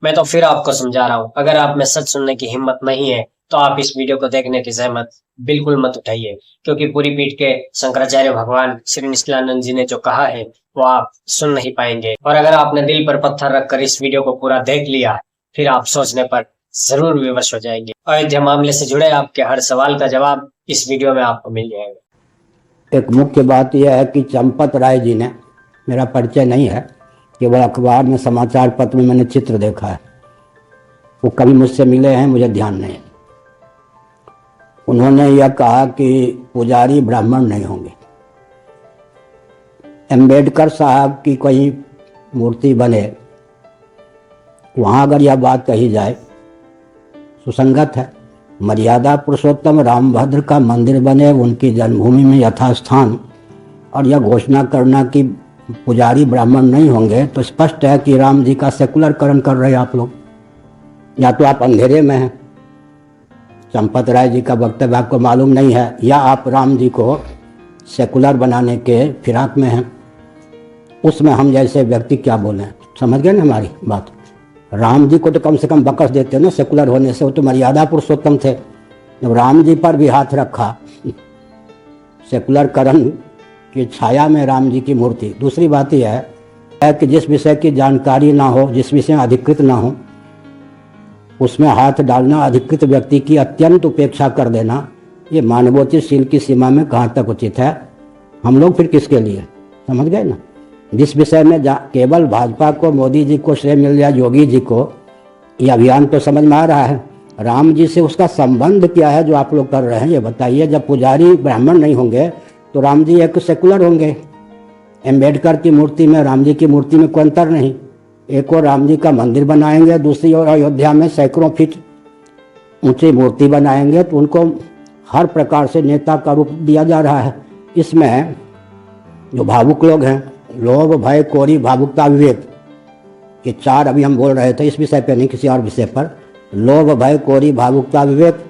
मैं तो फिर आपको समझा रहा हूँ, अगर आप में सच सुनने की हिम्मत नहीं है तो आप इस वीडियो को देखने की जहमत बिल्कुल मत उठाइए, क्योंकि पूरी पीठ के शंकराचार्य भगवान श्री निष्कलानंद जी ने जो कहा है वो आप सुन नहीं पाएंगे। और अगर आपने दिल पर पत्थर रखकर इस वीडियो को पूरा देख लिया, फिर आप सोचने पर जरूर विवश हो जाएंगे। अयोध्या मामले से जुड़े आपके हर सवाल का जवाब इस वीडियो में आपको मिल जाएगा। एक मुख्य बात यह है कि चंपत राय जी ने, मेरा परिचय नहीं है, केवल अखबार में समाचार पत्र में मैंने चित्र देखा है। वो कभी मुझसे मिले हैं मुझे ध्यान नहीं। उन्होंने यह कहा कि पुजारी ब्राह्मण नहीं होंगे। अम्बेडकर साहब की कोई मूर्ति बने, वहाँ अगर यह बात कही जाए सुसंगत है। मर्यादा पुरुषोत्तम रामभद्र का मंदिर बने उनकी जन्मभूमि में यथास्थान, और यह घोषणा करना कि पुजारी ब्राह्मण नहीं होंगे, तो स्पष्ट है कि राम जी का सेकुलरकरण कर रहे हैं आप लोग। या तो आप अंधेरे में हैं, चंपत राय जी का वक्तव्य आपको मालूम नहीं है, या आप राम जी को सेकुलर बनाने के फिराक में हैं। उसमें हम जैसे व्यक्ति क्या बोलें, समझ गए ना हमारी बात। राम जी को तो कम से कम बकस देते ना सेकुलर होने से, वो तो मर्यादा पुरुषोत्तम थे। जब राम जी पर भी हाथ रखा, सेकुलरकरण की छाया में राम जी की मूर्ति। दूसरी बात यह है कि जिस विषय की जानकारी ना हो, जिस विषय अधिकृत ना हो, उसमें हाथ डालना, अधिकृत व्यक्ति की अत्यंत उपेक्षा कर देना, ये मानवोचित की सीमा में कहाँ तक उचित है। हम लोग फिर किसके लिए, समझ गए ना। जिस विषय में केवल भाजपा को, मोदी जी को श्रेय मिल जाए, योगी जी को, ये अभियान तो समझ में आ रहा है। राम जी से उसका संबंध क्या है जो आप लोग कर रहे हैं, ये बताइए। जब पुजारी ब्राह्मण नहीं होंगे तो राम जी एक सेकुलर होंगे। अम्बेडकर की मूर्ति में राम जी की मूर्ति में कोई अंतर नहीं। एक और राम जी का मंदिर बनाएंगे, दूसरी ओर अयोध्या में सैकड़ों फीट ऊंची मूर्ति बनाएंगे, तो उनको हर प्रकार से नेता का रूप दिया जा रहा है। इसमें जो भावुक लोग हैं, लोभ भय कोरी भावुकता विवेक, ये चार अभी हम बोल रहे थे, इस विषय पे नहीं किसी और विषय पर। लोभ भय कोरी भावुकता विवेक,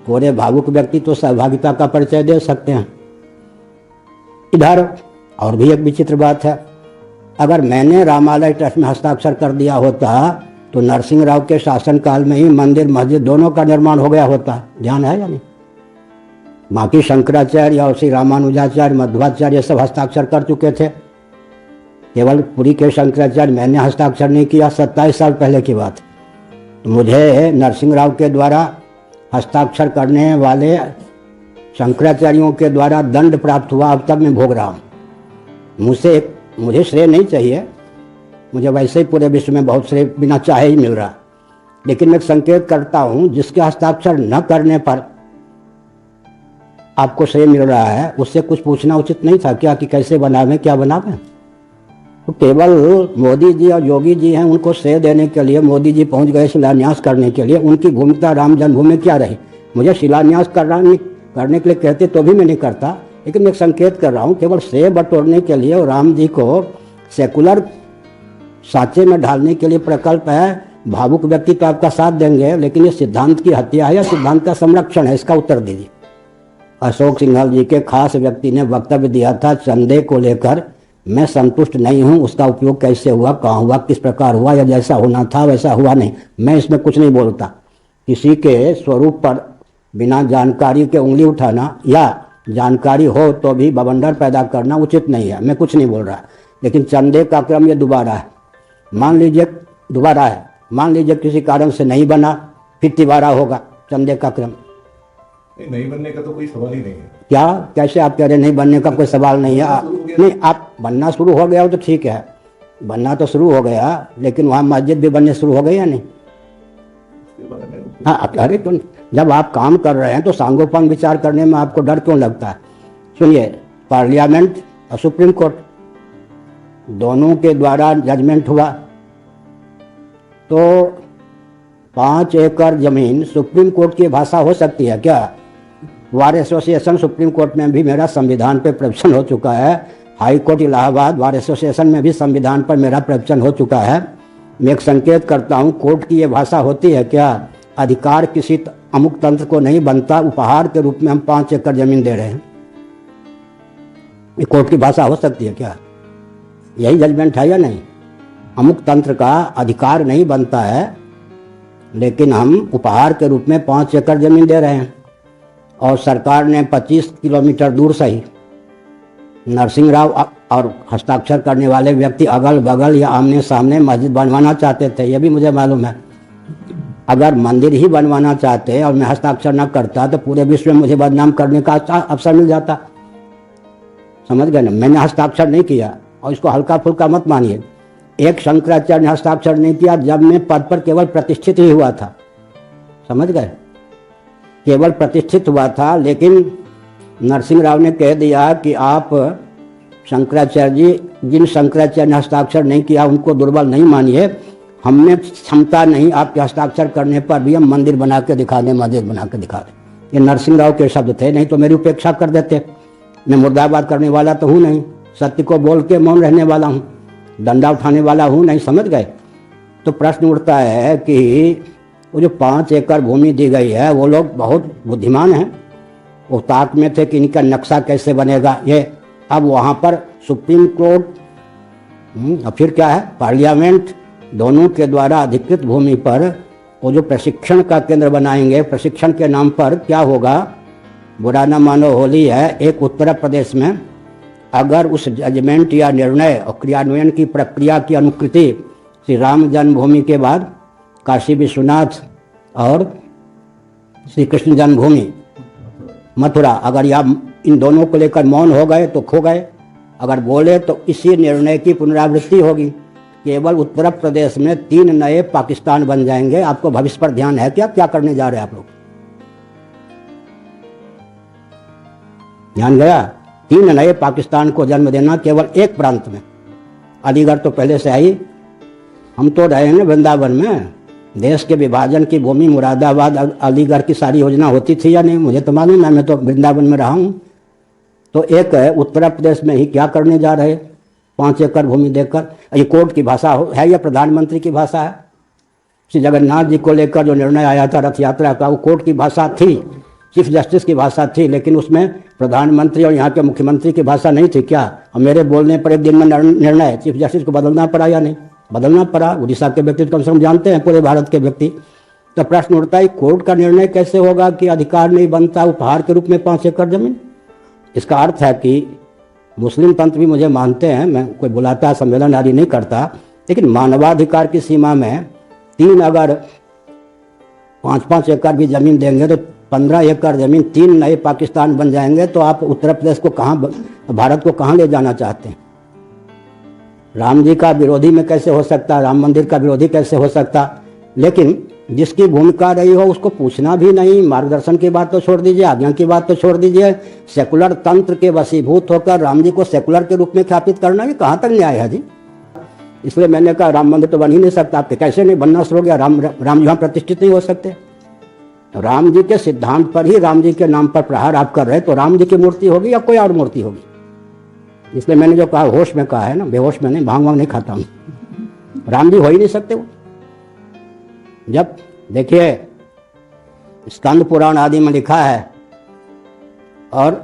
कोरे भावुक व्यक्ति तो सहभागिता का परिचय दे सकते हैं। इधर और भी एक विचित्र बात है, अगर मैंने रामालय ट्रस्ट में हस्ताक्षर कर दिया होता तो नरसिंह राव के शासनकाल में ही मंदिर मस्जिद दोनों का निर्माण हो गया होता। ध्यान है या नहीं। बाकी शंकराचार्य और श्री रामानुजाचार्य, मध्वाचार्य, ये सब हस्ताक्षर कर चुके थे। केवल पुरी के शंकराचार्य मैंने हस्ताक्षर नहीं किया, 27 साल पहले की बात। तो मुझे नरसिंह राव के द्वारा हस्ताक्षर करने वाले शंकराचार्यों के द्वारा दंड प्राप्त हुआ, अब तक मैं भोग रहा हूँ। मुझे श्रेय नहीं चाहिए, मुझे वैसे ही पूरे विश्व में बहुत श्रेय बिना चाहे ही मिल रहा। लेकिन मैं संकेत करता हूँ, जिसके हस्ताक्षर न करने पर आपको श्रेय मिल रहा है, उससे कुछ पूछना उचित नहीं था क्या कि कैसे बनावें, क्या बनावें। तो केवल मोदी जी और योगी जी हैं, उनको श्रेय देने के लिए मोदी जी पहुंच गए शिलान्यास करने के लिए। उनकी भूमिका राम जन्मभूमि में क्या रही। मुझे शिलान्यास करने के लिए कहते तो भी मैं नहीं करता, लेकिन मैं संकेत कर रहा हूँ, केवल श्रेय बटोरने के लिए और राम जी को सेकुलर साँचे में ढालने के लिए प्रकल्प है। भावुक व्यक्ति तो आपका साथ देंगे, लेकिन ये सिद्धांत की हत्या है या सिद्धांत का संरक्षण है, इसका उत्तर दीजिए। अशोक सिंघल जी के खास व्यक्ति ने वक्तव्य दिया था, चंदे को लेकर मैं संतुष्ट नहीं हूं, उसका उपयोग कैसे हुआ, कहाँ हुआ, किस प्रकार हुआ, या जैसा होना था वैसा हुआ नहीं। मैं इसमें कुछ नहीं बोलता। किसी के स्वरूप पर बिना जानकारी के उंगली उठाना या जानकारी हो तो भी बवंडर पैदा करना उचित नहीं है। मैं कुछ नहीं बोल रहा, लेकिन चंदे का क्रम ये दोबारा है। मान लीजिए किसी कारण से नहीं बना, फिर तिबारा होगा चंदे का क्रम। नहीं बनने का तो कोई सवाल ही नहीं है। क्या, कैसे आप कह रहे नहीं बनने का कोई सवाल नहीं है। नहीं, आप बनना शुरू हो गया हो तो ठीक है, बनना तो शुरू हो गया, लेकिन वहाँ मस्जिद भी बनने शुरू हो गई या नहीं। हाँ, अरे क्यों, जब आप काम कर रहे हैं तो सांगोपांग विचार करने में आपको डर क्यों लगता है। सुनिए, पार्लियामेंट और सुप्रीम कोर्ट दोनों के द्वारा जजमेंट हुआ, तो 5 एकड़ जमीन सुप्रीम कोर्ट की भाषा हो सकती है क्या। बार एसोसिएशन सुप्रीम कोर्ट में भी मेरा संविधान पर प्रवचन हो चुका है। High court Allahabad bar association में भी संविधान पर मेरा प्रवचन हो चुका है। मैं एक संकेत करता हूँ, कोर्ट की ये भाषा होती है क्या। अधिकार किसी अमुक तंत्र को नहीं बनता, उपहार के रूप में हम 5 एकड़ जमीन दे रहे हैं, ये कोर्ट की भाषा हो सकती है क्या। यही जजमेंट है या नहीं। अमुक तंत्र का अधिकार नहीं बनता है, लेकिन हम उपहार के रूप में 5 एकड़ जमीन दे रहे हैं और सरकार ने 25 किलोमीटर दूर से ही नरसिंह राव और हस्ताक्षर करने वाले व्यक्ति अगल बगल या आमने सामने मस्जिद बनवाना चाहते थे, ये भी मुझे मालूम है। अगर मंदिर ही बनवाना चाहते और मैं हस्ताक्षर न करता तो पूरे विश्व में मुझे बदनाम करने का अवसर मिल जाता। समझ गए ना? मैंने हस्ताक्षर नहीं किया और इसको हल्का फुल्का मत मानिए। एक शंकराचार्य ने हस्ताक्षर नहीं किया जब मैं पद पर केवल प्रतिष्ठित ही हुआ था। समझ गए? केवल प्रतिष्ठित हुआ था, लेकिन नरसिंह राव ने कह दिया कि आप शंकराचार्य जी, जिन शंकराचार्य ने हस्ताक्षर नहीं किया उनको दुर्बल नहीं मानिए, हमने क्षमता नहीं आपके हस्ताक्षर करने पर भी हम मंदिर बना के दिखा दें, मस्जिद बना के दिखा दें। ये नरसिंह राव के शब्द थे, नहीं तो मेरी उपेक्षा कर देते। मैं मुर्दाबाद करने वाला तो हूँ नहीं, सत्य को बोल के मौन रहने वाला हूँ, डंडा उठाने वाला हूँ नहीं। समझ गए? तो प्रश्न उठता है कि वो जो 5 एकड़ भूमि दी गई है, वो लोग बहुत बुद्धिमान हैं, वो ताक में थे कि इनका नक्शा कैसे बनेगा ये। अब वहाँ पर सुप्रीम कोर्ट और फिर क्या है, पार्लियामेंट, दोनों के द्वारा अधिकृत भूमि पर वो जो प्रशिक्षण का केंद्र बनाएंगे, प्रशिक्षण के नाम पर क्या होगा, बुरा न मानो होली है। एक उत्तर प्रदेश में अगर उस जजमेंट या निर्णय और क्रियान्वयन की प्रक्रिया की अनुकृति श्री राम जन्मभूमि के बाद काशी विश्वनाथ और श्री कृष्ण जन्मभूमि मथुरा, अगर यह इन दोनों को लेकर मौन हो गए तो खो गए, अगर बोले तो इसी निर्णय की पुनरावृत्ति होगी। केवल उत्तर प्रदेश में 3 नए पाकिस्तान बन जाएंगे। आपको भविष्य पर ध्यान है क्या? क्या करने जा रहे हैं आप लोग? ध्यान गया? 3 नए पाकिस्तान को जन्म देना केवल एक प्रांत में। अलीगढ़ तो पहले से आई, हम तो रहे हैं वृंदावन में। देश के विभाजन की भूमि मुरादाबाद, अलीगढ़ की सारी योजना होती थी या नहीं मुझे तो मालूम है, मैं तो वृंदावन में रहा हूँ। तो एक उत्तर प्रदेश में ही क्या करने जा रहे 5 एकड़ भूमि देकर? ये कोर्ट की भाषा है या प्रधानमंत्री की भाषा है? श्री जगन्नाथ जी को लेकर जो निर्णय आया था रथ यात्रा का, वो कोर्ट की भाषा थी, चीफ जस्टिस की भाषा थी, लेकिन उसमें प्रधानमंत्री और यहाँ के मुख्यमंत्री की भाषा नहीं थी क्या? और मेरे बोलने पर एक दिन में निर्णय चीफ जस्टिस को बदलना पड़ा या नहीं? बदलना पड़ा। उड़ीसा के व्यक्ति कम से कम जानते हैं, पूरे भारत के व्यक्ति। तो प्रश्न उठता है कोर्ट का निर्णय कैसे होगा कि अधिकार नहीं बनता उपहार के रूप में 5 एकड़ जमीन? इसका अर्थ है कि मुस्लिम तंत्र भी मुझे मानते हैं, मैं कोई बुलाता सम्मेलन आदि नहीं करता, लेकिन मानवाधिकार की सीमा में 3 अगर 5-5 एकड़ भी जमीन देंगे तो 15 एकड़ जमीन 3 नए पाकिस्तान बन जाएंगे। तो आप उत्तर प्रदेश को कहाँ, भारत को कहाँ ले जाना चाहते हैं? राम जी का विरोधी में कैसे हो सकता, राम मंदिर का विरोधी कैसे हो सकता? लेकिन जिसकी भूमिका रही हो उसको पूछना भी नहीं। मार्गदर्शन की बात तो छोड़ दीजिए, आज्ञा की बात तो छोड़ दीजिए, सेकुलर तंत्र के वशीभूत होकर राम जी को सेकुलर के रूप में ख्यापित करना ये कहाँ तक न्याय है जी? इसलिए मैंने कहा राम मंदिर तो बन ही नहीं सकता। आपके कैसे नहीं बनना शुरू हो गया? राम जी वहाँ प्रतिष्ठित नहीं हो सकते। राम जी के सिद्धांत पर ही राम जी के नाम पर प्रहार आप कर रहे, तो राम जी की मूर्ति होगी या कोई और मूर्ति होगी? इसलिए मैंने जो कहा होश में कहा है ना, बेहोश में नहीं, भांग वांग नहीं खाता हूँ। राम जी हो ही नहीं सकते वो। जब देखिए स्कंद पुराण आदि में लिखा है, और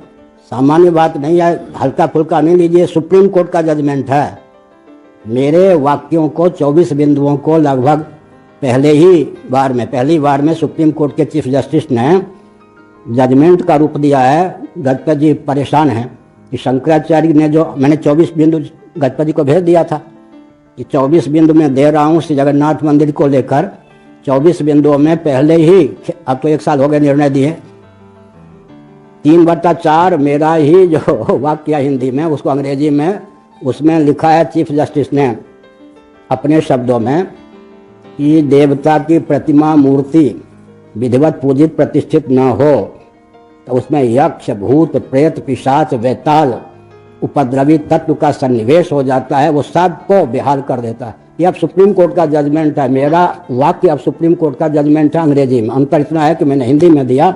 सामान्य बात नहीं है, हल्का फुल्का नहीं लीजिए, सुप्रीम कोर्ट का जजमेंट है। मेरे वाक्यों को 24 बिंदुओं को लगभग पहली बार में सुप्रीम कोर्ट के चीफ जस्टिस ने जजमेंट का रूप दिया है। गजपति जी परेशान हैं कि शंकराचार्य ने जो मैंने 24 बिंदु गजपति जी को भेज दिया था कि 24 बिंदु में दे रहा हूँ श्री जगन्नाथ मंदिर को लेकर। 24 बिंदुओं में पहले ही, अब तो 1 साल हो गए निर्णय दिए, 3/4 मेरा ही जो वाक्य हिंदी में उसको अंग्रेजी में उसमें लिखा है चीफ जस्टिस ने अपने शब्दों में कि देवता की प्रतिमा मूर्ति विधिवत पूजित प्रतिष्ठित न हो तो उसमें यक्ष भूत प्रेत पिशाच वेताल उपद्रवी तत्व का सन्निवेश हो जाता है, वो सबको बेहाल कर देता है। ये अब सुप्रीम कोर्ट का जजमेंट है। मेरा वाक्य अब सुप्रीम कोर्ट का जजमेंट है अंग्रेजी में। अंतर इतना है कि मैंने हिंदी में दिया।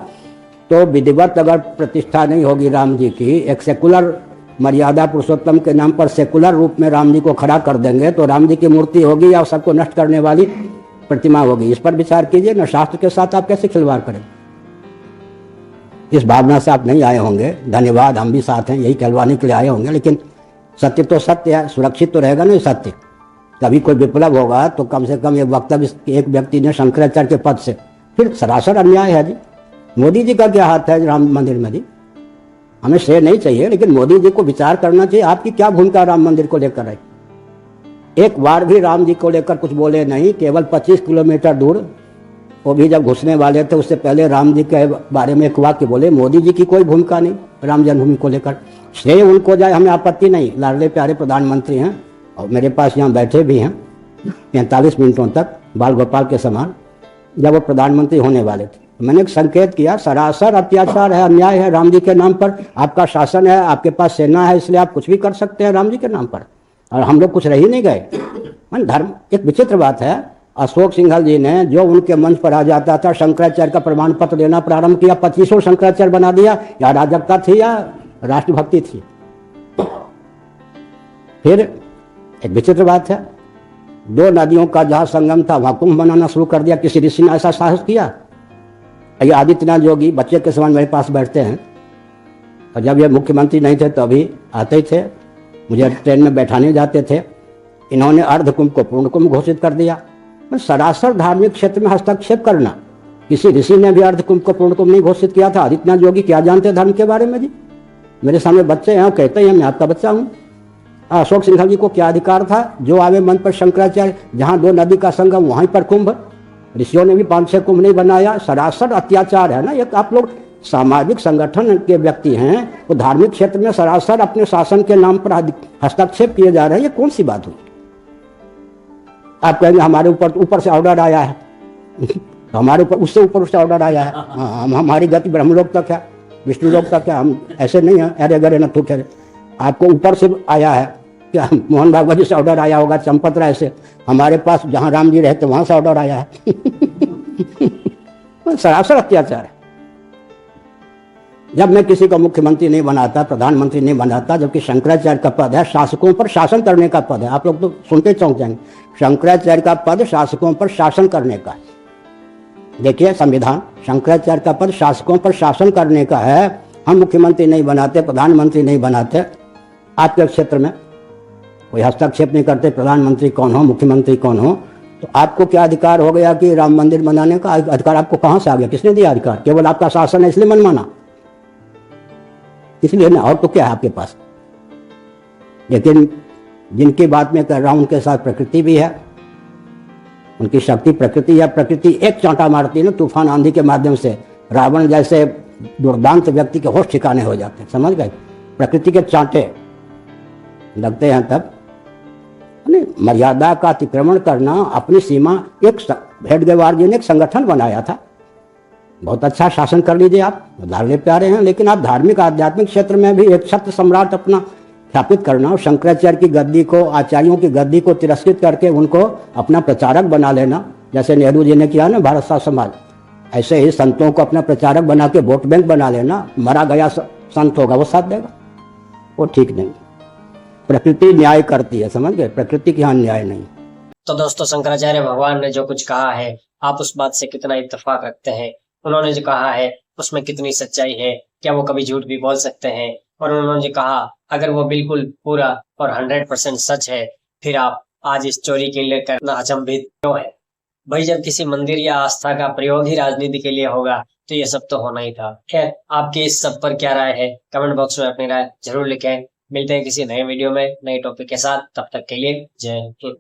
तो विधिवत अगर प्रतिष्ठा नहीं होगी राम जी की, एक सेकुलर मर्यादा पुरुषोत्तम के नाम पर सेकुलर रूप में राम जी को खड़ा कर देंगे, तो राम जी की मूर्ति होगी या सबको नष्ट करने वाली प्रतिमा होगी? इस पर विचार कीजिए ना। शास्त्र के साथ आप कैसे खिलवाड़ करें? इस भावना से आप नहीं आए होंगे, धन्यवाद, हम भी साथ हैं, यही कहलवाने के लिए आए होंगे। लेकिन सत्य तो सत्य है, सुरक्षित तो रहेगा ना सत्य। कभी कोई विप्लव होगा तो कम से कम ये वक्तव्य एक व्यक्ति ने शंकराचार्य के पद से, फिर सरासर अन्याय है जी। मोदी जी का क्या हाथ है राम मंदिर में जी? हमें श्रेय नहीं चाहिए, लेकिन मोदी जी को विचार करना चाहिए आपकी क्या भूमिका राम मंदिर को लेकर है। एक बार भी राम जी को लेकर कुछ बोले नहीं, केवल 25 किलोमीटर दूर, वो भी जब घुसने वाले थे उससे पहले राम जी के बारे में एक वाक्य बोले। मोदी जी की कोई भूमिका नहीं राम जन्मभूमि को लेकर। श्रेय उनको जाए, हमें आपत्ति नहीं, लाडले प्यारे प्रधानमंत्री हैं और मेरे पास यहाँ बैठे भी हैं 45 मिनटों तक बाल गोपाल के समान, जब वो प्रधानमंत्री होने वाले थे। मैंने एक संकेत किया, सरासर अत्याचार है, अन्याय है राम जी के नाम पर। आपका शासन है, आपके पास सेना है, इसलिए आप कुछ भी कर सकते हैं राम जी के नाम पर, और हम लोग कुछ रह ही नहीं गए। मन धर्म एक विचित्र बात है। अशोक सिंघल जी ने जो उनके मंच पर आ जाता था शंकराचार्य का प्रमाण पत्र देना प्रारंभ किया, 25 शंकराचार्य बना दिया। या अराजकता थी या राष्ट्रभक्ति थी? फिर एक विचित्र बात है, 2 नदियों का जहाँ संगम था वहाँ कुंभ बनाना शुरू कर दिया। किसी ऋषि ने ऐसा साहस किया? ये आदित्यनाथ योगी बच्चे के समान मेरे पास बैठते हैं, और जब ये मुख्यमंत्री नहीं थे तो अभी आते ही थे, मुझे ट्रेन में बैठाने जाते थे। इन्होंने अर्ध कुंभ को पूर्ण कुंभ घोषित कर दिया। सरासर धार्मिक क्षेत्र में हस्तक्षेप करना। किसी ऋषि ने भी अर्ध कुंभ को पूर्ण कुंभ नहीं घोषित किया था। आदित्यनाथ योगी क्या जानते धर्म के बारे में जी? मेरे सामने बच्चे हैं, कहते हैं मैं आपका बच्चा हूँ। अशोक सिंघल जी को क्या अधिकार था जो आवे मन पर शंकराचार्य, जहाँ 2 नदी का संगम वहीं पर कुंभ? ऋषियों ने भी 5-6 कुंभ नहीं बनाया। सरासर अत्याचार है ना। एक आप लोग सामाजिक संगठन के व्यक्ति हैं, वो धार्मिक क्षेत्र में सरासर अपने शासन के नाम पर हस्तक्षेप किए जा रहे हैं। ये कौन सी बात हुई? आप कहेंगे हमारे ऊपर से ऑर्डर आया है हमारे ऊपर उससे ऑर्डर आया है। हमारी गति ब्रह्मलोक तक है, विष्णु लोक तक है। हम ऐसे नहीं है अरे गरे न ठुके। आपको ऊपर से आया है क्या? मोहन भागवत जी से ऑर्डर आया होगा, चंपत राय से। हमारे पास जहाँ राम जी रहते वहां से ऑर्डर आया है सरासर अत्याचार है। जब मैं किसी को मुख्यमंत्री नहीं बनाता, प्रधानमंत्री नहीं बनाता, जबकि शंकराचार्य का पद है शासकों पर शासन करने का पद है। आप लोग तो सुनते चौंक जाएंगे, शंकराचार्य का पद शासकों पर शासन करने का। देखिए संविधान, शंकराचार्य का पद शासकों पर शासन करने का है। हम मुख्यमंत्री नहीं बनाते, प्रधानमंत्री नहीं बनाते। आपके क्षेत्र में कोई हस्तक्षेप नहीं करते, प्रधानमंत्री कौन हो, मुख्यमंत्री कौन हो, तो आपको क्या अधिकार हो गया कि राम मंदिर बनाने का? अधिकार आपको कहां से आ गया? किसने दिया अधिकार? केवल आपका शासन है इसलिए मनमाना, इसलिए ना, और तो क्या है आपके पास? लेकिन जिनकी बात मैं कर रहा हूं उनके साथ प्रकृति भी है, उनकी शक्ति प्रकृति है। प्रकृति एक चांटा मारती है ना तूफान आंधी के माध्यम से, रावण जैसे दुर्दांत व्यक्ति के होश ठिकाने हो जाते हैं। समझ गए? प्रकृति के चांटे लगते हैं तब मर्यादा का अतिक्रमण करना, अपनी सीमा। एक हेडगेवार जी ने एक संगठन बनाया था, बहुत अच्छा शासन कर लीजिए आप, लाडले प्यारे हैं, लेकिन आप धार्मिक आध्यात्मिक क्षेत्र में भी एक छत्र सम्राट अपना स्थापित करना और शंकराचार्य की गद्दी को, आचार्यों की गद्दी को तिरस्कृत करके उनको अपना प्रचारक बना लेना, जैसे नेहरू जी ने किया ना भारत सा समाज, ऐसे ही संतों को अपना प्रचारक बना के वोट बैंक बना लेना। मरा गया संत होगा वो साथ देगा, वो ठीक नहीं। प्रकृति न्याय करती है, समझ गए? प्रकृति के यहाँ न्याय नहीं। तो दोस्तों, शंकराचार्य भगवान ने जो कुछ कहा है, आप उस बात से कितना इत्तेफाक रखते हैं? उन्होंने जो कहा है उसमें कितनी सच्चाई है? क्या वो कभी झूठ भी बोल सकते हैं? और उन्होंने जो कहा, अगर वो बिल्कुल पूरा और 100% सच है, फिर आप आज इस चोरी के लिए करना अचंभित क्यों है? भाई, जब किसी मंदिर या आस्था का प्रयोग ही राजनीति के लिए होगा तो ये सब तो होना ही था। खैर, आपकी इस सब पर क्या राय है? कमेंट बॉक्स में अपनी राय जरूर लिखें। मिलते हैं किसी नए वीडियो में नए टॉपिक के साथ। तब तक के लिए जय हिंद।